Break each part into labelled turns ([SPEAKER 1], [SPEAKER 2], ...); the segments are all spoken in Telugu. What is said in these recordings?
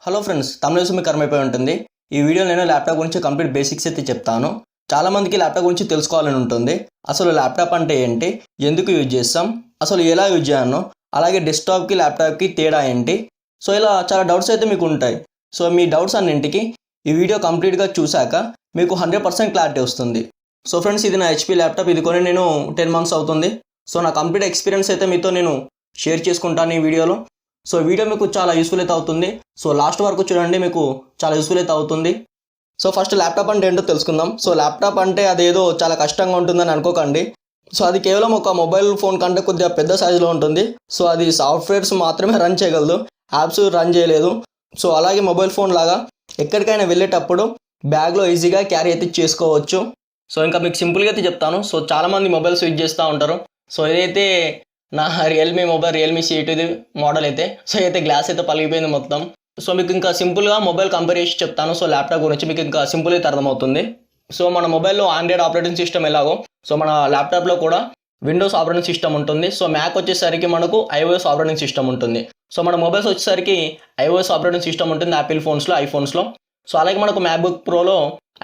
[SPEAKER 1] హలో ఫ్రెండ్స్, తమిళ మీకు అర్థమైపోయి ఉంటుంది. ఈ వీడియో నేను ల్యాప్టాప్ గురించి కంప్లీట్ బేసిక్స్ అయితే చెప్తాను. చాలా మందికి ల్యాప్టాప్ గురించి తెలుసుకోవాలని ఉంటుంది. అసలు ల్యాప్టాప్ అంటే ఏంటి, ఎందుకు యూజ్ చేస్తాం, అసలు ఎలా యూజ్ చేయను, అలాగే డెస్క్టాప్కి ల్యాప్టాప్కి తేడా ఏంటి, సో ఇలా చాలా డౌట్స్ అయితే మీకు ఉంటాయి. సో మీ డౌట్స్ అన్నింటికి ఈ వీడియో కంప్లీట్గా చూశాక మీకు 100% క్లారిటీ వస్తుంది. సో ఫ్రెండ్స్, ఇది నా HP ల్యాప్టాప్. ఇది కొని నేను 10 months అవుతుంది. సో నా కంప్లీట్ ఎక్స్పీరియన్స్ అయితే మీతో నేను షేర్ చేసుకుంటాను ఈ వీడియోలో. సో వీడియో మీకు చాలా యూస్ఫుల్ అయితే అవుతుంది. సో లాస్ట్ వరకు చూడండి, మీకు చాలా యూస్ఫుల్ అయితే అవుతుంది. సో ఫస్ట్ ల్యాప్టాప్ అంటే ఏంటో తెలుసుకుందాం. సో ల్యాప్టాప్ అంటే అదేదో చాలా కష్టంగా ఉంటుందని అనుకోకండి. సో అది కేవలం ఒక మొబైల్ ఫోన్ కంటే కొద్దిగా పెద్ద సైజులో ఉంటుంది. సో అది సాఫ్ట్వేర్స్ మాత్రమే రన్ చేయగలదు, యాప్స్ రన్ చేయలేదు. సో అలాగే మొబైల్ ఫోన్ లాగా ఎక్కడికైనా వెళ్ళేటప్పుడు బ్యాగ్లో ఈజీగా క్యారీ అయితే చేసుకోవచ్చు. సో ఇంకా మీకు సింపుల్గా అయితే చెప్తాను. సో చాలామంది మొబైల్స్ యూజ్ చేస్తూ ఉంటారు. సో ఇదైతే నా Realme mobile, Realme C2 model అయితే. సో అయితే గ్లాస్ అయితే పలిగిపోయింది మొత్తం. సో మీకు ఇంకా సింపుల్గా మొబైల్ కంపేర్ చేసి చెప్తాను. సో ల్యాప్టాప్ గురించి మీకు ఇంకా సింపుల్ అయితే అర్థమవుతుంది. సో మన మొబైల్లో ఆండ్రాయిడ్ ఆపరేటింగ్ సిస్టమ్ ఎలాగో, సో మన ల్యాప్టాప్లో కూడా విండోస్ ఆపరేటింగ్ సిస్టమ్ ఉంటుంది. సో మ్యాక్ వచ్చేసరికి మనకు iOS ఆపరేటింగ్ సిస్టమ్ ఉంటుంది. సో మన మొబైల్స్ వచ్చేసరికి iOS ఆపరేటింగ్ సిస్టమ్ ఉంటుంది యాపిల్ ఫోన్స్లో, ఐఫోన్స్లో. సో అలాగే మనకు మ్యాక్బుక్ ప్రోలో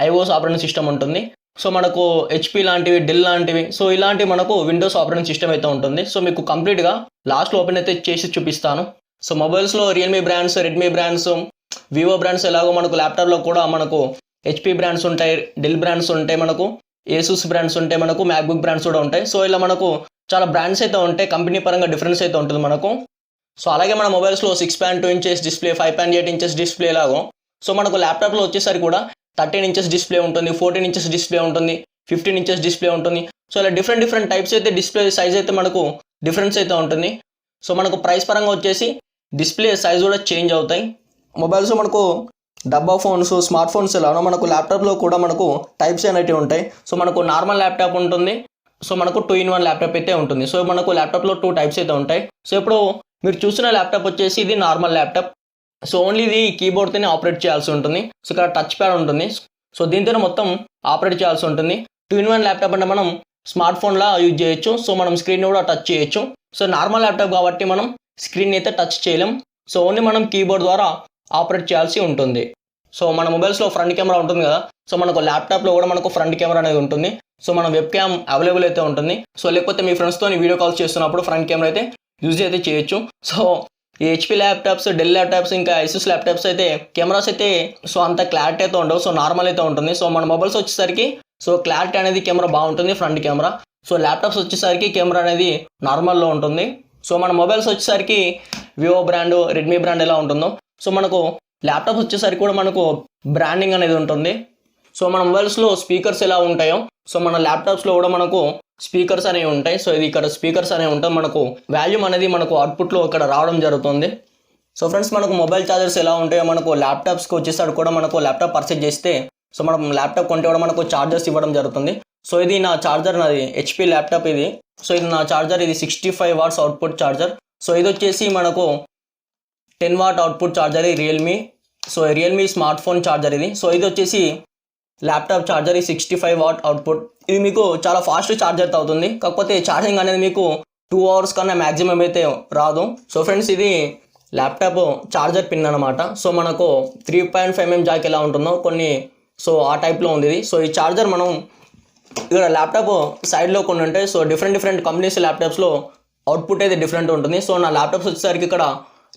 [SPEAKER 1] iOS ఆపరేటింగ్ సిస్టమ్ ఉంటుంది. సో మనకు HP లాంటివి, డెల్ లాంటివి, సో ఇలాంటివి మనకు విండోస్ ఆపరేటింగ్ సిస్టమ్ అయితే ఉంటుంది. సో మీకు కంప్లీట్గా లాస్ట్లో ఓపెన్ అయితే చేసి చూపిస్తాను. సో మొబైల్స్లో Realme brands, Redmi brands, Vivo brands ఎలాగో మనకు ల్యాప్టాప్లో కూడా మనకు HP బ్రాండ్స్ ఉంటాయి, డెల్ బ్రాండ్స్ ఉంటాయి, మనకు ఏసూస్ బ్రాండ్స్ ఉంటాయి, మనకు మ్యాక్బుక్ బ్రాండ్స్ కూడా ఉంటాయి. సో ఇలా మనకు చాలా బ్రాండ్స్ అయితే ఉంటాయి, కంపెనీ పరంగా డిఫరెన్స్ అయితే ఉంటుంది మనకు. సో అలాగే మన మొబైల్స్లో 6.2 inches డిస్ప్లే, 5.8 inches డిస్ప్లే ఎలాగో, సో మనకు ల్యాప్టాప్లో వచ్చేసరికి కూడా 13 inches డిస్ప్లే ఉంటుంది, 14 inches డిస్ప్లే ఉంటుంది, 15 inches డిస్ప్లే ఉంటుంది. సో ఇలా డిఫరెంట్ టైప్స్ అయితే డిస్ప్లే సైజ్ అయితే మనకు డిఫరెన్స్ అయితే ఉంటుంది. సో మనకు ప్రైస్ పరంగా వచ్చేసి డిస్ప్లే సైజ్ కూడా చేంజ్ అవుతాయి. మొబైల్స్ మనకు డబ్బా ఫోన్స్, స్మార్ట్ ఫోన్స్ ఎలానో మనకు ల్యాప్టాప్లో కూడా మనకు టైప్స్ అనేవి ఉంటాయి. సో మనకు నార్మల్ ల్యాప్టాప్ ఉంటుంది, సో మనకు 2-in-1 ల్యాప్టాప్ అయితే ఉంటుంది. సో మనకు ల్యాప్టాప్లో 2 టైప్స్ అయితే ఉంటాయి. సో ఇప్పుడు మీరు చూసిన ల్యాప్టాప్ వచ్చేసి ఇది నార్మల్ ల్యాప్టాప్. సో ఓన్లీ ఇది కీబోర్డ్తోనే ఆపరేట్ చేయాల్సి ఉంటుంది. సో ఇక్కడ టచ్ ప్యాడ్ ఉంటుంది. సో దీంతోనే మొత్తం ఆపరేట్ చేయాల్సి ఉంటుంది. 2-in-1 ల్యాప్టాప్ అంటే మనం స్మార్ట్ ఫోన్లా యూజ్ చేయొచ్చు. సో మనం స్క్రీన్ కూడా టచ్ చేయొచ్చు. సో నార్మల్ ల్యాప్టాప్ కాబట్టి మనం స్క్రీన్ అయితే టచ్ చేయలేం. సో ఓన్లీ మనం కీబోర్డ్ ద్వారా ఆపరేట్ చేయాల్సి ఉంటుంది. సో మన మొబైల్స్లో ఫ్రంట్ కెమెరా ఉంటుంది కదా, సో మనకు ల్యాప్టాప్లో కూడా మనకు ఫ్రంట్ కెమెరా అనేది ఉంటుంది. సో మన వెబ్ క్యామ్ అవైలబుల్ అయితే ఉంటుంది. సో లేకపోతే మీ ఫ్రెండ్స్తో వీడియో కాల్స్ చేస్తున్నప్పుడు ఫ్రంట్ కెమెరా అయితే యూజ్ అయితే చేయొచ్చు. సో ఈ HP ల్యాప్టాప్స్, డెల్ ల్యాప్టాప్స్, ఇంకా ఏసూస్ ల్యాప్టాప్స్ అయితే కెమెరాస్ అయితే సో అంత క్లారిటీ అయితే ఉండవు. సో నార్మల్ అయితే ఉంటుంది. సో మన మొబైల్స్ వచ్చేసరికి సో క్లారిటీ అనేది కెమెరా బాగుంటుంది, ఫ్రంట్ కెమెరా. సో ల్యాప్టాప్స్ వచ్చేసరికి కెమెరా అనేది నార్మల్లో ఉంటుంది. సో మన మొబైల్స్ వచ్చేసరికి వివో బ్రాండ్, రెడ్మీ బ్రాండ్ ఎలా ఉంటుందో, సో మనకు ల్యాప్టాప్స్ వచ్చేసరికి కూడా మనకు బ్రాండింగ్ అనేది ఉంటుంది. సో మన మొబైల్స్లో స్పీకర్స్ ఎలా ఉంటాయో, సో మన ల్యాప్టాప్స్లో కూడా మనకు స్పీకర్స్ అనేవి ఉంటాయి. సో ఇది ఇక్కడ స్పీకర్స్ అనేవి ఉంటాయి. మనకు వాల్యూమ్ అనేది మనకు అవుట్పుట్లో ఇక్కడ రావడం జరుగుతుంది. సో ఫ్రెండ్స్, మనకు మొబైల్ ఛార్జర్స్ ఎలా ఉంటాయో మనకు ల్యాప్టాప్స్కి వచ్చేసరికి కూడా మనకు ల్యాప్టాప్ పర్చేజ్ చేస్తే సో మనం ల్యాప్టాప్ కొంటే కూడా మనకు ఛార్జర్స్ ఇవ్వడం జరుగుతుంది. సో ఇది నా ఛార్జర్, నాది HP ల్యాప్టాప్ ఇది. సో ఇది నా ఛార్జర్, ఇది 65 watts అవుట్పుట్ ఛార్జర్. సో ఇది వచ్చేసి మనకు 10 watt output charger, Realme. So Realme smart phone charger ఇది. సో ఇది వచ్చేసి ల్యాప్టాప్ ఛార్జర్, ఈ 65 watt అవుట్పుట్. ఇది మీకు చాలా ఫాస్ట్ ఛార్జర్ అవుతుంది. కాకపోతే ఛార్జింగ్ అనేది మీకు 2 hours కన్నా మ్యాక్సిమం అయితే రాదు. సో ఫ్రెండ్స్, ఇది ల్యాప్టాప్ ఛార్జర్ పిన్ అనమాట. సో మనకు 3.5mm జాక్ ఎలా ఉంటుందో కొన్ని, సో ఆ టైప్లో ఉంది ఇది. సో ఈ ఛార్జర్ మనం ఇక్కడ ల్యాప్టాప్ సైడ్లో కొన్ని ఉంటాయి. సో డిఫరెంట్ కంపెనీస్ ల్యాప్టాప్స్లో అవుట్పుట్ అయితే డిఫరెంట్ ఉంటుంది. సో నా ల్యాప్టాప్స్ వచ్చేసరికి ఇక్కడ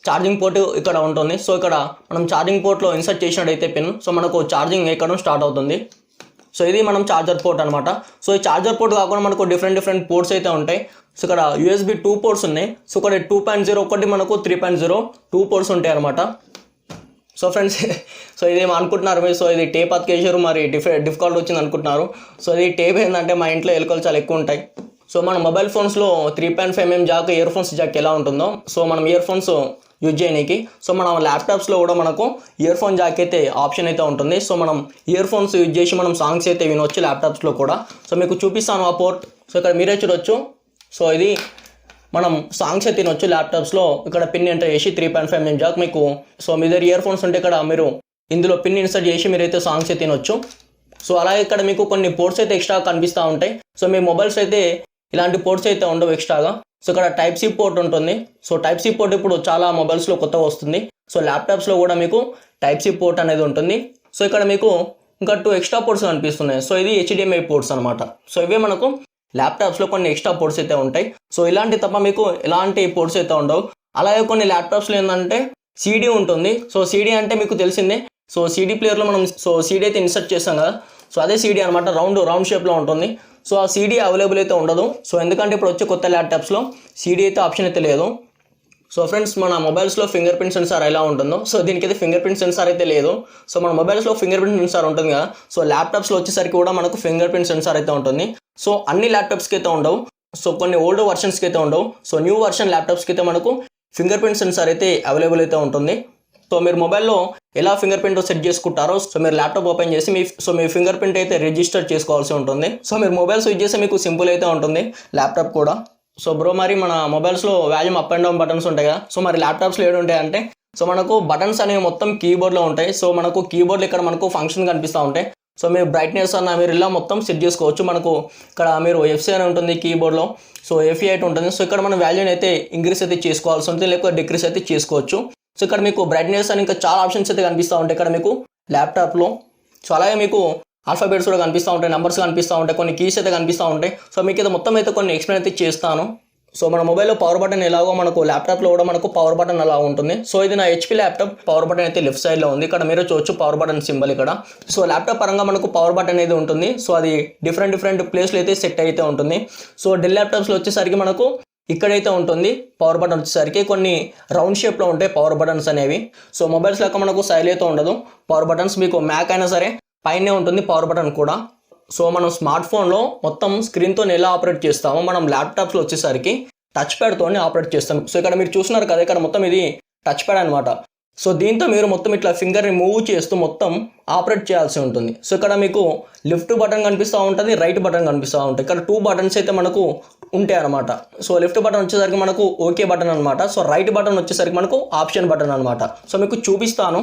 [SPEAKER 1] ఛార్జింగ్ పోర్ట్ ఇక్కడ ఉంటుంది. సో ఇక్కడ మనం ఛార్జింగ్ పోర్ట్లో ఇన్సర్ట్ చేసినట్టయితే పిన్, సో మనకు ఛార్జింగ్ ఎక్కడం స్టార్ట్ అవుతుంది. సో ఇది మనం ఛార్జర్ పోర్ట్ అనమాట. సో ఈ ఛార్జర్ పోర్ట్ కాకుండా మనకు డిఫరెంట్ పోర్ట్స్ అయితే ఉంటాయి. సో ఇక్కడ USB 2 ports ఉన్నాయి. సో ఇక్కడ 2.0 ఒకటి, మనకు 3.0 2 ports ఉంటాయి అనమాట. సో ఫ్రెండ్స్, సో ఇదేమో అనుకుంటున్నారు మీరు, సో ఇది టేప్ అతికేసారు, మరి డిఫికల్ట్ వచ్చింది అనుకుంటున్నారు. సో ఇది టేప్ ఏంటంటే మా ఇంట్లో ఎలుకలు చాలా ఎక్కువ ఉంటాయి. సో మన మొబైల్ ఫోన్స్లో 3.5mm Jack, ear phones Jack ఎలా ఉంటుందో, సో మనం ఇయర్ ఫోన్స్ యూజ్ చేయడానికి, సో మన ల్యాప్టాప్స్లో కూడా మనకు ఇయర్ ఫోన్ జాక్ అయితే ఆప్షన్ అయితే ఉంటుంది. సో మనం ఇయర్ ఫోన్స్ యూజ్ చేసి మనం సాంగ్స్ అయితే వినొచ్చు ల్యాప్టాప్స్లో కూడా. సో మీకు చూపిస్తాను ఆ పోర్ట్. సో ఇక్కడ మీరే చూడొచ్చు. సో ఇది మనం సాంగ్స్ అయితే వినొచ్చు ల్యాప్టాప్స్లో. ఇక్కడ పిన్ ఎంటర్ చేసి 3.5mm జాక్ మీకు, సో మీ దగ్గర ఇయర్ ఫోన్స్ ఉంటే ఇక్కడ మీరు ఇందులో పిన్ ఇన్సర్ట్ చేసి మీరైతే సాంగ్స్ అయితే వినొచ్చు. సో అలాగే ఇక్కడ మీకు కొన్ని పోర్ట్స్ అయితే ఎక్స్ట్రా కనిపిస్తూ ఉంటాయి. సో మీ మొబైల్స్ అయితే ఇలాంటి పోర్ట్స్ అయితే ఉండవు ఎక్స్ట్రాగా. సో ఇక్కడ Type-C పోర్ట్ ఉంటుంది. సో Type-C పోర్ట్ ఇప్పుడు చాలా మొబైల్స్లో కొత్తగా వస్తుంది. సో ల్యాప్టాప్స్లో కూడా మీకు టైప్ సి పోర్ట్ అనేది ఉంటుంది. సో ఇక్కడ మీకు ఇంకా 2 ఎక్స్ట్రా పోర్ట్స్ కనిపిస్తున్నాయి. సో ఇది HDMI పోర్ట్స్ అనమాట. సో ఇవే మనకు ల్యాప్టాప్స్లో కొన్ని ఎక్స్ట్రా పోర్ట్స్ అయితే ఉంటాయి. సో ఇలాంటి తప్ప మీకు ఎలాంటి పోర్ట్స్ అయితే ఉండవు. అలాగే కొన్ని ల్యాప్టాప్స్లో ఏంటంటే CD ఉంటుంది. సో CD అంటే మీకు తెలిసిందే. సో CD ప్లేయర్లో మనం CD అయితే ఇన్సర్ట్ చేస్తాం కదా, సో అదే CD అనమాట. రౌండ్ షేప్లో ఉంటుంది. సో ఆ CD అవైలబుల్ అయితే ఉండదు. సో ఎందుకంటే ఇప్పుడు వచ్చే కొత్త ల్యాప్టాప్స్లో CD అయితే ఆప్షన్ అయితే లేదు. సో ఫ్రెండ్స్, మన మొబైల్స్లో ఫింగర్ ప్రింట్ సెన్సార్ ఎలా ఉంటుందో సో దీనికైతే ఫింగర్ ప్రింట్ సెన్సార్ అయితే లేదు. సో మన మొబైల్స్లో ఫింగర్ ప్రింట్ సెన్సార్ ఉంటుంది కదా, సో ల్యాప్టాప్స్లో వచ్చేసరికి కూడా మనకు ఫింగర్ ప్రింట్ సెన్సార్ అయితే ఉంటుంది. సో అన్ని ల్యాప్టాప్స్కి అయితే ఉండవు. సో కొన్ని ఓల్డ్ వర్షన్స్కి అయితే ఉండవు. సో న్యూ వర్షన్ ల్యాప్టాప్స్కి అయితే మనకు ఫింగర్ ప్రింట్ సెన్సార్ అయితే అవైలబుల్ అయితే ఉంటుంది. సో మీరు మొబైల్లో ఎలా ఫింగర్ ప్రింట్ సెట్ చేసుకుంటారో సో మీరు ల్యాప్టాప్ ఓపెన్ చేసి మీ ఫింగర్ ప్రింట్ అయితే రిజిస్టర్ చేసుకోవాల్సి ఉంటుంది. సో మీరు మొబైల్స్ యూజ్ చేస్తే మీకు సింపుల్ అయితే ఉంటుంది, ల్యాప్టాప్ కూడా. సో బ్రో, మరి మన మొబైల్స్లో volume up and down buttons ఉంటాయి కదా, సో మరి ల్యాప్టాప్స్లో ఏడు ఉంటాయి అంటే సో మనకు బటన్స్ అనేవి మొత్తం కీబోర్డ్లో ఉంటాయి. సో మనకు కీబోర్డ్లో ఇక్కడ మనకు ఫంక్షన్ కనిపిస్తూ ఉంటాయి. సో మీరు బ్రైట్నెస్ అన్న మీరు ఇలా మొత్తం సెట్ చేసుకోవచ్చు. మనకు ఇక్కడ మీరు FC అని ఉంటుంది కీబోర్డ్లో, సో F8 ఉంటుంది. సో ఇక్కడ మనం వాల్యూని అయితే ఇంక్రీస్ అయితే చేసుకోవాల్సి ఉంటుంది, లేకపోతే డిక్రీస్ అయితే చేసుకోవచ్చు. సో ఇక్కడ మీకు బ్రైట్నెస్ అని ఇంకా చాలా ఆప్షన్స్ అయితే కనిపిస్తూ ఉంటాయి ఇక్కడ మీకు ల్యాప్టాప్లో. సో అలాగే మీకు ఆల్ఫాబెట్స్ కూడా కనిపిస్తూ ఉంటాయి, నెంబర్స్ కనిపిస్తూ ఉంటాయి, కొన్ని కీస్ అయితే కనిపిస్తూ ఉంటాయి. సో మీకు అయితే మొత్తం అయితే కొన్ని ఎక్స్ప్లెయిన్ అయితే చేస్తాను. సో మన మొబైల్లో పవర్ బటన్ ఎలాగో మనకు ల్యాప్టాప్లో కూడా మనకు పవర్ బటన్ అలా ఉంటుంది. సో ఇది నా HP ల్యాప్టాప్ పవర్ బటన్ అయితే లెఫ్ట్ సైడ్లో ఉంది. ఇక్కడ మీరు చూడొచ్చు పవర్ బటన్ సింబల్ ఇక్కడ. సో ల్యాప్టాప్ పరంగా మనకు పవర్ బటన్ అనేది ఉంటుంది. సో అది డిఫరెంట్ ప్లేస్లో అయితే సెట్ అయితే ఉంటుంది. సో డెల్ ల్యాప్టాప్స్లో వచ్చేసరికి మనకు ఇక్కడైతే ఉంటుంది పవర్ బటన్ వచ్చేసరికి. కొన్ని రౌండ్ షేప్లో ఉంటాయి పవర్ బటన్స్ అనేవి. సో మొబైల్స్ లెక్క మనకు సైడ్ అయితే ఉండదు పవర్ బటన్స్. మీకు మ్యాక్ అయినా సరే పైనే ఉంటుంది పవర్ బటన్ కూడా. సో మనం స్మార్ట్ ఫోన్లో మొత్తం స్క్రీన్తో ఎలా ఆపరేట్ చేస్తామో మనం ల్యాప్టాప్స్లో వచ్చేసరికి టచ్ ప్యాడ్తోనే ఆపరేట్ చేస్తాం. సో ఇక్కడ మీరు చూస్తున్నారు కదా, ఇక్కడ మొత్తం ఇది టచ్ ప్యాడ్ అనమాట. సో దీంతో మీరు మొత్తం ఇట్లా ఫింగర్ని మూవ్ చేస్తూ మొత్తం ఆపరేట్ చేయాల్సి ఉంటుంది. సో ఇక్కడ మీకు లెఫ్ట్ బటన్ కనిపిస్తూ ఉంటుంది, రైట్ బటన్ కనిపిస్తూ ఉంటుంది. ఇక్కడ 2 బటన్స్ అయితే మనకు ఉంటాయి అనమాట. సో లెఫ్ట్ బటన్ వచ్చేసరికి మనకు ఓకే బటన్ అనమాట. సో రైట్ బటన్ వచ్చేసరికి మనకు ఆప్షన్ బటన్ అనమాట. సో మీకు చూపిస్తాను.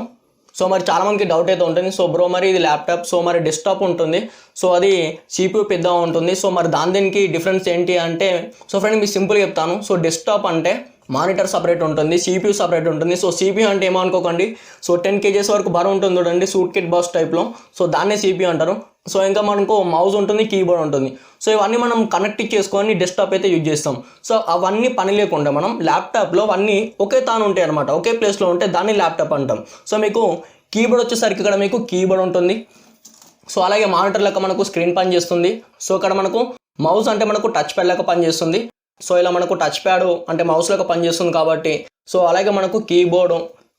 [SPEAKER 1] సో మరి చాలామందికి డౌట్ అయితే ఉంటుంది, సో బ్రో మరి ఇది ల్యాప్టాప్, సో మరి డెస్క్టాప్ ఉంటుంది, సో అది CPU పెద్దగా ఉంటుంది, సో మరి దీనికి డిఫరెన్స్ ఏంటి అంటే సో ఫ్రెండ్ మీకు సింపుల్గా చెప్తాను. సో డెస్క్టాప్ అంటే మానిటర్ సపరేట్ ఉంటుంది, CPU సపరేట్ ఉంటుంది. సో CPU అంటే ఏమనుకోకండి, సో 10 kgs వరకు బరువు ఉంటుంది చూడండి, సూట్ కిట్ బాక్స్ టైప్లో, సో దాన్నే CPU అంటారు. సో ఇంకా మనకు మౌస్ ఉంటుంది, కీబోర్డ్ ఉంటుంది. సో ఇవన్నీ మనం కనెక్ట్ చేసుకొని డెస్క్టాప్ అయితే యూజ్ చేస్తాం. సో అవన్నీ పని లేకుండా మనం ల్యాప్టాప్లో అవన్నీ ఒకే తాను ఉంటాయి అనమాట, ఒకే ప్లేస్లో ఉంటే దాన్ని ల్యాప్టాప్ అంటాం. సో మీకు కీబోర్డ్ వచ్చేసరికి ఇక్కడ మీకు కీబోర్డ్ ఉంటుంది. సో అలాగే మానిటర్ లెక్క మనకు స్క్రీన్ పని చేస్తుంది. సో ఇక్కడ మనకు మౌస్ అంటే మనకు టచ్ ప్యాడ్ లెక్క పనిచేస్తుంది. సో ఇలా మనకు టచ్ ప్యాడ్ అంటే మౌస్ లెక్క పనిచేస్తుంది కాబట్టి. సో అలాగే మనకు కీబోర్డు,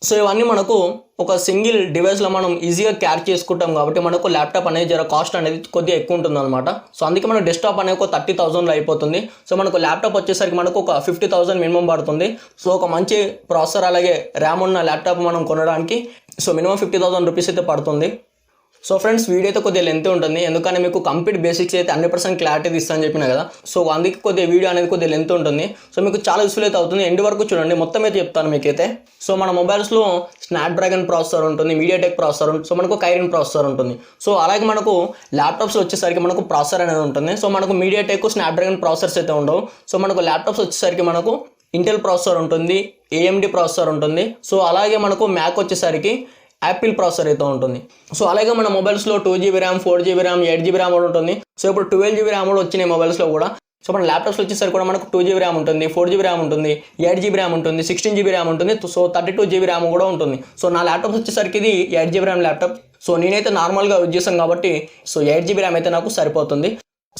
[SPEAKER 1] సో ఇవన్నీ మనకు ఒక సింగిల్ డివైస్లో మనం ఈజీగా క్యారీ చేసుకుంటాం కాబట్టి మనకు ల్యాప్టాప్ అనేది జర కాస్ట్ అనేది కొద్దిగా ఎక్కువ ఉంటుంది అనమాట. సో అందుకే మనకు డెస్క్టాప్ అనేది ఒక 30,000లో అయిపోతుంది. సో మనకు ల్యాప్టాప్ వచ్చేసరికి మనకు ఒక 50,000 మినిమం పడుతుంది. సో ఒక మంచి ప్రాసెసర్ అలాగే ర్యామ్ ఉన్న ల్యాప్టాప్ మనం కొనడానికి సో మినిమం 50,000 రూపీస్ అయితే పడుతుంది. సో ఫ్రెండ్స్, వీడియో అయితే కొద్దిగా లెంత్ ఉంటుంది, ఎందుకంటే మీకు కంప్లీట్ బేసిక్స్ అయితే 100% క్లారిటీ ఇస్తాను చెప్పిన కదా. సో అందుకే కొద్దిగా వీడియో అనేది కొద్దిగా లెంత్ ఉంటుంది. సో మీకు చాలా యూస్ఫుల్ అయితే అవుతుంది. ఎండ్ వరకు చూడండి, మొత్తం అయితే చెప్తాను మీకైతే. సో మన మొబైల్స్లో స్నాప్డ్రాగన్ ప్రాసెసర్ ఉంటుంది, మీడియాటెక్ ప్రాసెసర్, సో మనకు కైరిన్ ప్రాసెసర్ ఉంటుంది. సో అలాగే మనకు ల్యాప్టాప్స్లో వచ్చేసరికి మనకు ప్రాసెసర్ అనేది ఉంటుంది. సో మనకు మీడియాటెక్ స్నాప్డ్రాగన్ ప్రాసెసర్స్ అయితే ఉండవు. సో మనకు ల్యాప్టాప్స్ వచ్చేసరికి మనకు ఇంటెల్ ప్రాసెసర్ ఉంటుంది, AMD ప్రాసెసర్ ఉంటుంది. సో అలాగే మనకు మ్యాక్ వచ్చేసరికి యాపిల్ ప్రాసెసర్ అయితే ఉంటుంది. సో అలాగే మన మొబైల్స్లో 2GB RAM, 4GB RAM, 8GB RAM కూడా ఉంటుంది. సో ఇప్పుడు 12GB ర్యామ్ కూడా వచ్చినాయి మొబైల్స్లో కూడా. సో మన ల్యాప్టాప్స్లో వచ్చేసరికి కూడా మనకు 2GB ర్యామ్ ఉంటుంది, 4GB ర్యామ్ ఉంటుంది, 8GB ర్యామ్ ఉంటుంది, 16GB ర్యామ్ ఉంటుంది, సో 32GB ర్యామ్ కూడా ఉంటుంది. సో నా ల్యాప్టాప్స్ వచ్చేసరికి ఇది 8GB ర్యామ్ ల్యాప్టాప్. సో నేనైతే నార్మల్గా యూజ్ చేస్తాను కాబట్టి సో 8GB ర్యామ్ అయితే నాకు సరిపోతుంది.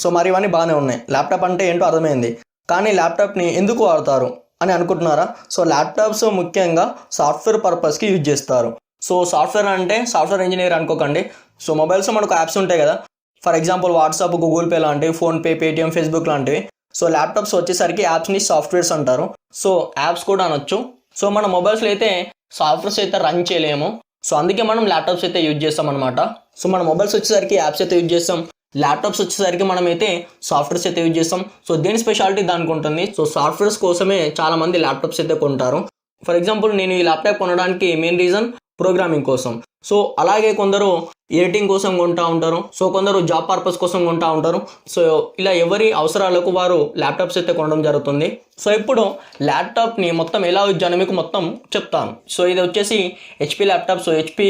[SPEAKER 1] సో మరి ఇవన్నీ బాగానే ఉన్నాయి. ల్యాప్టాప్ అంటే ఏంటో అర్థమైంది, కానీ ల్యాప్టాప్ని ఎందుకు వాడతారు అని అనుకుంటున్నారా? సో ల్యాప్టాప్స్ ముఖ్యంగా సాఫ్ట్వేర్ పర్పస్కి యూజ్ చేస్తారు. సో సాఫ్ట్వేర్ అంటే సాఫ్ట్వేర్ ఇంజనీర్ అనుకోకండి. సో మొబైల్స్లో మనకు యాప్స్ ఉంటాయి కదా, for example WhatsApp, Google pay లాంటివి, ఫోన్పే, పేటిఎం, ఫేస్బుక్ లాంటివి. సో ల్యాప్టాప్స్ వచ్చేసరికి యాప్స్ని సాఫ్ట్వేర్స్ అంటారు. సో యాప్స్ కూడా అనొచ్చు. సో మన మొబైల్స్లో అయితే సాఫ్ట్వేర్స్ అయితే రన్ చేయలేము. సో అందుకే మనం ల్యాప్టాప్స్ అయితే యూజ్ చేస్తాం అనమాట. సో మన మొబైల్స్ వచ్చేసరికి యాప్స్ అయితే యూజ్ చేస్తాం, ల్యాప్టాప్స్ వచ్చేసరికి మనం అయితే సాఫ్ట్వేర్స్ అయితే యూజ్ చేస్తాం. సో దేని స్పెషాలిటీ దానికి ఉంటుంది. సో సాఫ్ట్వేర్స్ కోసమే చాలామంది ల్యాప్టాప్స్ అయితే కొంటారు. ఫర్ ఎగ్జాంపుల్ నేను ఈ ల్యాప్టాప్ కొనడానికి మెయిన్ రీజన్ ప్రోగ్రామింగ్ కోసం. సో అలాగే కొందరు ఎడిటింగ్ కోసం కొంటూ ఉంటారు, సో కొందరు జాబ్ పర్పస్ కోసం కొంటూ ఉంటారు. సో ఇలా ఎవరి అవసరాలకు వారు ల్యాప్టాప్స్ అయితే కొనడం జరుగుతుంది. సో ఇప్పుడు ల్యాప్టాప్ని మొత్తం ఎలా యూజ్ చేయాలో మీకు మొత్తం చెప్తాను. సో ఇది వచ్చేసి HP laptop. So HP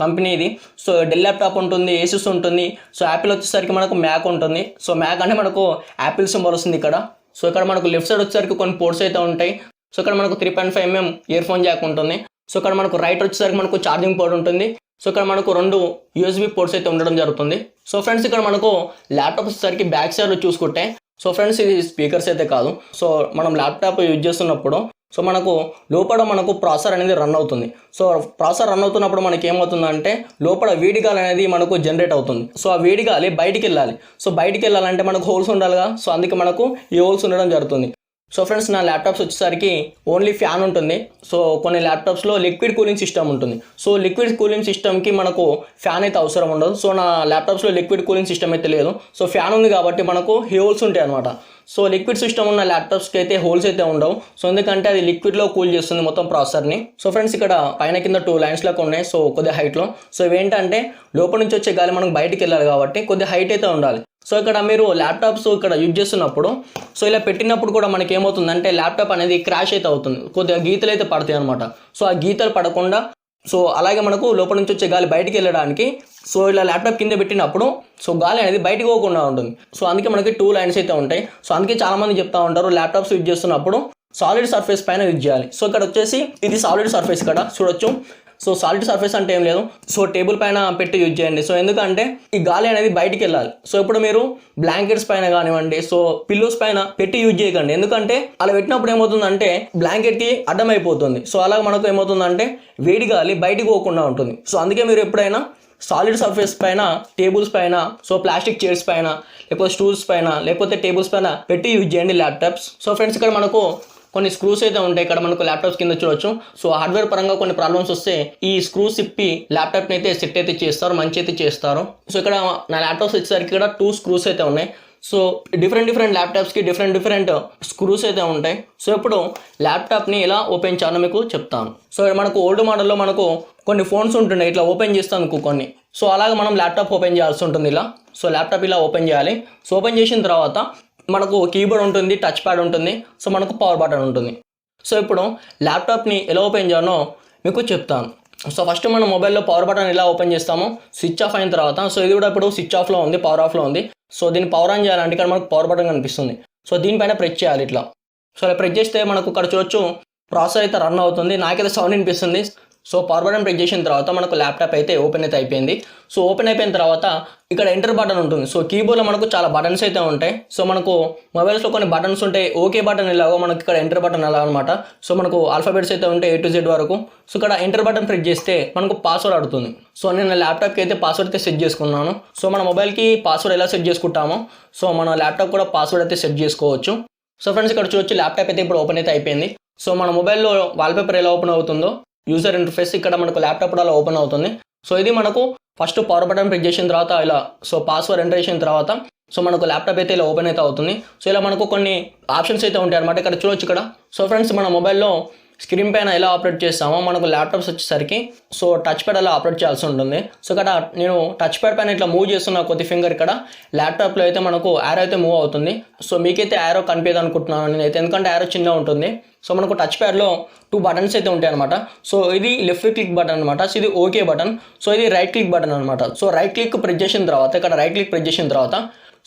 [SPEAKER 1] company ఇది. సో డెల్ ల్యాప్టాప్ ఉంటుంది, ఏసూస్ ఉంటుంది. సో యాపిల్ వచ్చేసరికి మనకు మ్యాక్ ఉంటుంది. సో మ్యాక్ అంటే మనకు యాపిల్ సింబల్ వస్తుంది ఇక్కడ. సో ఇక్కడ మనకు లెఫ్ట్ సైడ్ వచ్చేసరికి కొన్ని పోర్ట్స్ అయితే ఉంటాయి. సో ఇక్కడ మనకు 3.5mm ఇయర్ ఫోన్ జాక్ ఉంటుంది. సో ఇక్కడ మనకు రైట్ వచ్చేసరికి మనకు ఛార్జింగ్ పోర్ట్ ఉంటుంది. సో ఇక్కడ మనకు 2 USB పోర్ట్స్ అయితే ఉండడం జరుగుతుంది. సో ఫ్రెండ్స్ ఇక్కడ మనకు ల్యాప్టాప్ వచ్చేసరికి బ్యాక్ సైడ్ చూసుకుంటే, సో ఫ్రెండ్స్ ఇది స్పీకర్స్ అయితే కాదు. సో మనం ల్యాప్టాప్ యూజ్ చేస్తున్నప్పుడు సో మనకు లోపల మనకు ప్రాసెసర్ అనేది రన్ అవుతుంది. సో ప్రాసెసర్ రన్ అవుతున్నప్పుడు మనకి ఏమవుతుందంటే లోపల వేడి గాలి అనేది మనకు జనరేట్ అవుతుంది. సో ఆ వేడి గాలి బయటికి వెళ్ళాలి. సో బయటికి వెళ్ళాలంటే మనకు హోల్స్ ఉండాలిగా. సో అందుకే మనకు ఈ హోల్స్ ఉండడం జరుగుతుంది. సో ఫ్రెండ్స్ నా ల్యాప్టాప్స్ వచ్చేసరికి ఓన్లీ ఫ్యాన్ ఉంటుంది. సో కొన్ని ల్యాప్టాప్స్లో లిక్విడ్ కూలింగ్ సిస్టమ్ ఉంటుంది. సో లిక్విడ్ కూలింగ్ సిస్టమ్కి మనకు ఫ్యాన్ అయితే అవసరం ఉండదు. సో నా ల్యాప్టాప్స్లో లిక్విడ్ కూలింగ్ సిస్టమ్ అయితే లేదు. సో ఫ్యాన్ ఉంది కాబట్టి మనకు హోల్స్ ఉంటాయి అనమాట. సో లిక్విడ్ సిస్టమ్ ఉన్న ల్యాప్టాప్స్కి అయితే హోల్స్ అయితే ఉండవు. సో ఎందుకంటే అది లిక్విడ్లో కూల్ చేస్తుంది మొత్తం ప్రాసెసర్ని. సో ఫ్రెండ్స్ ఇక్కడ పైన కింద 2 లైన్స్ లాగా ఉన్నాయి. సో కొద్దిగా హైట్లో. సో ఇవేంటంటే లోపల నుంచి వచ్చే గాలి మనకు బయటికి వెళ్ళాలి కాబట్టి కొద్దిగా హైట్ అయితే ఉండాలి. సో ఇక్కడ మీరు ల్యాప్టాప్స్ ఇక్కడ యూజ్ చేస్తున్నప్పుడు సో ఇలా పెట్టినప్పుడు కూడా మనకి ఏమవుతుందంటే ల్యాప్టాప్ అనేది క్రాష్ అయితే అవుతుంది. కొద్దిగా గీతలు అయితే పడతాయి అనమాట. సో ఆ గీతలు పడకుండా సో అలాగే మనకు లోపల నుంచి వచ్చే గాలి బయటికి వెళ్ళడానికి సో ఇలా ల్యాప్టాప్ కింద పెట్టినప్పుడు సో గాలి అనేది బయటికి పోకుండా ఉంటుంది. సో అందుకే మనకి 2 లైన్స్ అయితే ఉంటాయి. సో అందుకే చాలామంది చెప్తా ఉంటారు ల్యాప్టాప్స్ యూజ్ చేస్తున్నప్పుడు సాలిడ్ సర్ఫేస్ పైన యూజ్ చేయాలి. సో ఇక్కడ వచ్చేసి ఇది సాలిడ్ సర్ఫేస్ ఇక్కడ చూడొచ్చు. సో సాలిడ్ సర్ఫేస్ అంటే ఏం లేదు. సో టేబుల్ పైన పెట్టి యూజ్ చేయండి. సో ఎందుకంటే ఈ గాలి అనేది బయటికి వెళ్ళాలి. సో ఇప్పుడు మీరు బ్లాంకెట్స్ పైన కానివ్వండి, సో పిల్లోస్ పైన పెట్టి యూజ్ చేయకండి. ఎందుకంటే అలా పెట్టినప్పుడు ఏమవుతుందంటే బ్లాంకెట్కి అడ్డమైపోతుంది. సో అలా మనకు ఏమవుతుందంటే వేడి గాలి బయటికి పోకుండా ఉంటుంది. సో అందుకే మీరు ఎప్పుడైనా సాలిడ్ సర్ఫేస్ పైన, టేబుల్స్ పైన, సో ప్లాస్టిక్ చైర్స్ పైన, లేకపోతే స్టూల్స్ పైన, లేకపోతే టేబుల్స్ పైన పెట్టి యూజ్ చేయండి ల్యాప్టాప్స్. సో ఫ్రెండ్స్ ఇక్కడ మనకు కొన్ని స్క్రూస్ అయితే ఉంటాయి. ఇక్కడ మనకు ల్యాప్టాప్స్ కింద చూడొచ్చు. సో హార్డ్వేర్ పరంగా కొన్ని ప్రాబ్లమ్స్ వస్తే ఈ స్క్రూస్ ఇప్పి ల్యాప్టాప్ని అయితే సెట్ అయితే చేస్తారు, మంచి అయితే చేస్తారు. సో ఇక్కడ నా ల్యాప్టాప్స్ వచ్చేసరికి ఇక్కడ 2 స్క్రూస్ అయితే ఉన్నాయి. సో డిఫరెంట్ ల్యాప్టాప్స్కి డిఫరెంట్ స్క్రూస్ అయితే ఉంటాయి. సో ఇప్పుడు ల్యాప్టాప్ని ఎలా ఓపెన్ చేయాలో మీకు చెప్తాను. సో మనకు ఓల్డ్ మోడల్లో మనకు కొన్ని ఫోన్స్ ఉంటుండే ఇట్లా ఓపెన్ చేస్తాం అనుకో కొన్ని. సో అలాగే మనం ల్యాప్టాప్ ఓపెన్ చేయాల్సి ఉంటుంది ఇలా. సో ల్యాప్టాప్ ఇలా ఓపెన్ చేయాలి. సో ఓపెన్ చేసిన తర్వాత మనకు కీబోర్డ్ ఉంటుంది, టచ్ ప్యాడ్ ఉంటుంది, సో మనకు పవర్ బటన్ ఉంటుంది. సో ఇప్పుడు ల్యాప్టాప్ని ఎలా ఓపెన్ చేయాలో మీకు చెప్తాను. సో ఫస్ట్ మనం మొబైల్లో పవర్ బటన్ ఎలా ఓపెన్ చేస్తామో స్విచ్ ఆఫ్ అయిన తర్వాత, సో ఇది కూడా ఇప్పుడు స్విచ్ ఆఫ్లో ఉంది, పవర్ ఆఫ్లో ఉంది. సో దీన్ని పవర్ ఆన్ చేయాలంటే ఇక్కడ మనకు పవర్ బటన్ కనిపిస్తుంది. సో దీనిపైన ప్రెస్ చేయాలి ఇట్లా. సో అలా ప్రెస్ చేస్తే మనకు ఇక్కడ చూడొచ్చు ప్రాసెసర్ అయితే రన్ అవుతుంది. నాకైతే సౌండ్ వినిపిస్తుంది. సో పవర్ బటన్ ప్రెస్ చేసిన తర్వాత మనకు ల్యాప్టాప్ అయితే ఓపెన్ అయితే అయిపోయింది. సో ఓపెన్ అయిపోయిన తర్వాత ఇక్కడ ఎంటర్ బటన్ ఉంటుంది. సో కీబోర్డ్లో మనకు చాలా బటన్స్ అయితే ఉంటాయి. సో మనకు మొబైల్స్లో కొన్ని బటన్స్ ఉంటాయి. ఓకే బటన్ ఇలాగో మనకి ఇక్కడ ఎంటర్ బటన్ అలా అనమాట. సో మనకు ఆల్ఫాబెట్స్ అయితే ఉంటాయి A to Z వరకు. సో ఇక్కడ ఎంటర్ బటన్ ప్రెస్ చేస్తే మనకు పాస్వర్డ్ అడుగుతుంది. సో నేను ల్యాప్టాప్కి అయితే పాస్వర్డ్ అయితే సెట్ చేసుకున్నాను. సో మన మొబైల్కి పాస్వర్డ్ ఎలా సెట్ చేసుకుంటామో సో మన ల్యాప్టాప్ కూడా పాస్వర్డ్ అయితే సెట్ చేసుకోవచ్చు. సో ఫ్రెండ్స్ ఇక్కడ చూడొచ్చు ల్యాప్టాప్ అయితే ఇప్పుడు ఓపెన్ అయితే అయిపోయింది. సో మన మొబైల్లో వాల్పేపర్ ఎలా ఓపెన్ అవుతుందో యూజర్ ఇంటర్ఫేస్ ఇక్కడ మనకు ల్యాప్టాప్ కూడా అలా ఓపెన్ అవుతుంది. సో ఇది మనకు ఫస్ట్ పవర్ బటన్ ప్రెస్ చేసిన తర్వాత ఇలా సో పాస్వర్డ్ ఎంటర్ చేసిన తర్వాత సో మనకు ల్యాప్టాప్ అయితే ఇలా ఓపెన్ అయితే అవుతుంది. సో ఇలా మనకు కొన్ని ఆప్షన్స్ అయితే ఉంటాయి అనమాట. ఇక్కడ చూడొచ్చు ఇక్కడ. సో ఫ్రెండ్స్ మన మొబైల్లో స్క్రీన్ పైన ఎలా ఆపరేట్ చేస్తామో మనకు ల్యాప్టాప్స్ వచ్చేసరికి సో టచ్ ప్యాడ్ అలా ఆపరేట్ చేయాల్సి ఉంటుంది. సో ఇక్కడ నేను టచ్ ప్యాడ్ పైన ఇట్లా మూవ్ చేస్తున్న కొద్ది ఫింగర్ ఇక్కడ ల్యాప్టాప్లో అయితే మనకు యారో అయితే మూవ్ అవుతుంది. సో మీకైతే యారో కనిపించదు అనుకుంటున్నాను నేనైతే, ఎందుకంటే యారో చిన్నగా ఉంటుంది. సో మనకు టచ్ ప్యాడ్లో 2 బటన్స్ అయితే ఉంటాయి అనమాట. సో ఇది లెఫ్ట్ క్లిక్ బటన్ అనమాట. సో ఇది ఓకే బటన్. సో ఇది రైట్ క్లిక్ బటన్ అనమాట. సో రైట్ క్లిక్ ప్రెస్ చేసిన తర్వాత ఇక్కడ రైట్ క్లిక్ ప్రెస్ చేసిన తర్వాత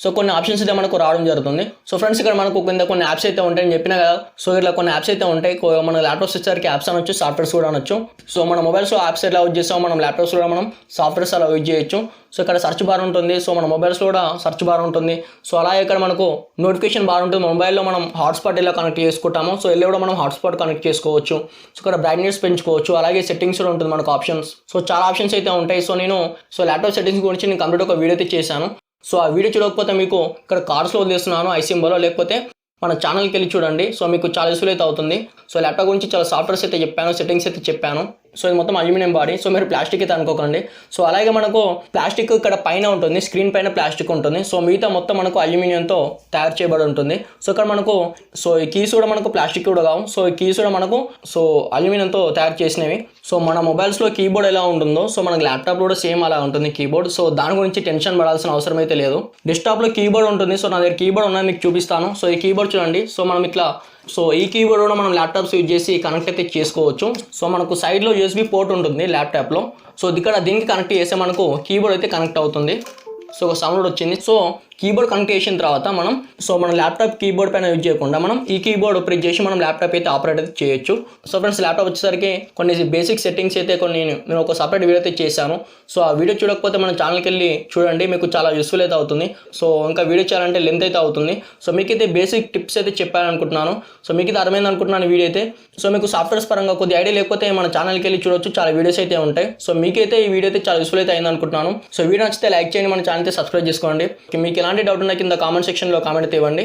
[SPEAKER 1] సో కొన్ని ఆప్షన్స్ అయితే మనకు రావడం జరుగుతుంది. సో ఫ్రెండ్స్ ఇక్కడ మనకు కింద కొన్ని యాప్స్ అయితే ఉంటాయని చెప్పినా కదా. సో ఇట్లా కొన్ని యాప్స్ అయితే ఉంటాయి. మన ల్యాప్టాప్స్ వచ్చేసరికి యాప్స్ అనొచ్చు, సాఫ్ట్వేర్స్ కూడా అనొచ్చు. సో మన మొబైల్స్ యాప్స్ ఎలా యూజ్ చేస్తామో మనం ల్యాప్టాప్స్ కూడా మనం సాఫ్ట్వేర్స్ అలా యూజ్ చేయొచ్చు. సో ఇక్కడ సర్చ్ బార్ ఉంటుంది. సో మన మొబైల్స్లో కూడా సర్చ్ బార్ ఉంటుంది. సో అలాగే ఇక్కడ మనకు నోటిఫికేషన్ బార్ ఉంటుంది. మొబైల్లో మనం హాట్స్పాట్ ఎలా కనెక్ట్ చేసుకుంటామో సో ఇలా కూడా మనం హాట్స్పాట్ కనెక్ట్ చేసుకోవచ్చు. సో ఇక్కడ బ్రైట్నెస్ పెంచుకోవచ్చు. అలాగే సెట్టింగ్స్ కూడా ఉంటుంది మనకు ఆప్షన్స్. సో చాలా ఆప్షన్స్ అయితే ఉంటాయి. సో నేను ల్యాప్టాప్ సెట్టింగ్స్ గురించి నేను కంప్లీట్ ఒక వీడియో అయితే చేశాను. సో ఆ వీడియో చూడకపోతే మీకు ఇక్కడ కార్డ్స్లో వదిలేస్తున్నాను ఐ సింబల్లో, లేకపోతే మన ఛానల్కి వెళ్ళి చూడండి. సో మీకు చాలా యూస్ఫుల్ అయితే అవుతుంది. సో ల్యాప్టాప్ గురించి చాలా సాఫ్ట్వేర్స్ అయితే చెప్పాను, సెట్టింగ్స్ అయితే చెప్పాను. సో ఇది మొత్తం అల్యూమినియం బాడీ. సో మీరు ప్లాస్టిక్ అయితే అనుకోకండి. సో అలాగే మనకు ప్లాస్టిక్ ఇక్కడ పైన ఉంటుంది, స్క్రీన్ పైన ప్లాస్టిక్ ఉంటుంది. సో మిగతా మొత్తం మనకు అల్యూమినియంతో తయారు చేయబడి ఉంటుంది. సో ఇక్కడ మనకు సో ఈ కీస్ కూడా మనకు ప్లాస్టిక్ కూడా కావు. సో ఈ కీస్ కూడా మనకు సో అల్యూమినియంతో తయారు చేసినవి. సో మన మొబైల్స్లో కీబోర్డ్ ఎలా ఉంటుందో సో మనకు ల్యాప్టాప్లో కూడా సేమ్ అలా ఉంటుంది కీబోర్డ్. సో దాని గురించి టెన్షన్ పడాల్సిన అవసరం అయితే లేదు. డెస్క్టాప్లో కీబోర్డ్ ఉంటుంది. సో నా దగ్గర కీబోర్డ్ ఉన్నది మీకు చూపిస్తాను. సో ఈ కీబోర్డ్ చూడండి. సో మనం ఇట్లా సో ఈ కీబోర్డ్ కూడా మనం ల్యాప్టాప్స్ యూజ్ చేసి కనెక్ట్ అయితే చేసుకోవచ్చు. సో మనకు సైడ్లో USB పోర్ట్ ఉంటుంది ల్యాప్టాప్లో. సో ఇక్కడ దీనికి కనెక్ట్ చేస్తే మనకు కీబోర్డ్ అయితే కనెక్ట్ అవుతుంది. సో ఒక సౌండ్ వచ్చింది. సో కీబోర్డ్ కనెక్ట్ చేసిన తర్వాత మనం సో మన ల్యాప్టాప్ కీబోర్డ్ పైన యూజ్ చేయకుండా మనం ఈ కీబోర్డ్ ప్రెస్ చేసి మనం ల్యాప్టాప్ అయితే ఆపరేట్ అయితే చేయొచ్చు. సో ఫ్రెండ్స్, ల్యాప్టాప్ వచ్చేసరికి కొన్ని బేసిక్ సెట్టింగ్స్ అయితే నేను ఒక సపరేట్ వీడియో అయితే చేశాను. సో ఆ వీడియో చూడకపోతే మన ఛానల్కి వెళ్ళి చూడండి, మీకు చాలా యూస్ఫుల్ అయితే అవుతుంది. సో ఇంకా వీడియో చేయాలంటే లెంత్ అయితే అవుతుంది. సో మీకైతే బేసిక్ టిప్స్ అయితే చెప్పాలనుకుంటున్నాను. సో మీకు అయితే అర్థమైంది అనుకుంటున్నాను వీడియో అయితే. సో మీకు సాఫ్ట్వేర్స్ పరంగా కొద్ది ఐడియా లేకపోతే మన ఛానల్కి వెళ్ళి చూడొచ్చు, చాలా వీడియోస్ అయితే ఉంటాయి. సో మీకైతే ఈ వీడియో అయితే చాలా యూస్ఫుల్ అయితే అయింది అనుకుంటున్నాను. సో వీడియో నచ్చితే లైక్ చేయండి, మన ఛానల్ అయితే సబ్స్క్రైబ్ చేసుకోండి. మీకు ఎలాంటి డౌట్ ఉన్నా కింద కామెంట్ సెక్షన్లో కామెంట్ అయితే ఇవ్వండి.